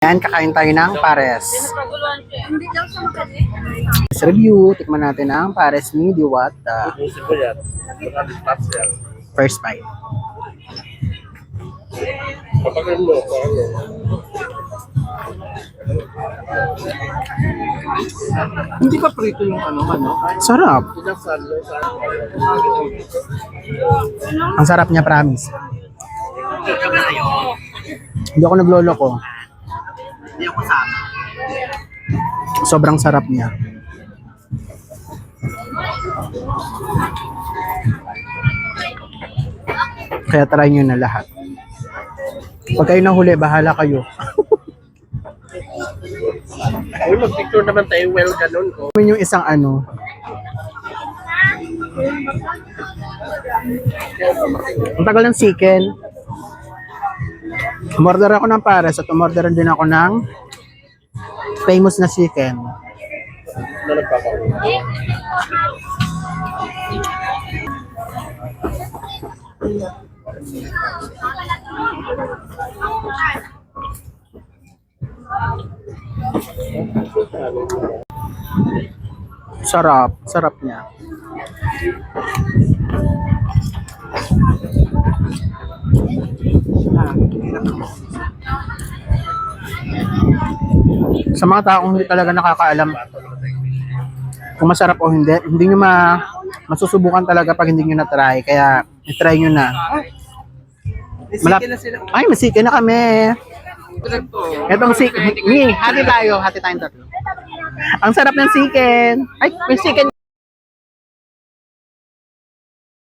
Yan, kakain tayo ng pares. Let's review. Tikman natin ang pares ni Diwata. First bite. Hindi pa prito yung ano? Sarap. Ang sarap niya, promise. Hindi ako nagloloko. Hindi ako sama. Sobrang sarap niya. Kaya try nyo na lahat. Pag kayo nahuli, bahala kayo. Ay, mag-picture naman tayo well ganun ko. Yung isang ano. Ang tagal ng chicken. Umorder ako ng pares at umorder din ako ng famous na chicken. Ano nagpapakita? Sarap. Sarap niya. Sa mga taong hindi talaga nakakaalam kung masarap o hindi nyo masusubukan talaga pag hindi nyo na-try. Kaya, i-try nyo na. Malapit na sila. Ay, masiki na kami. Etong chicken. Hati tayo tatlo. Ang sarap ng chicken. Ay, may chicken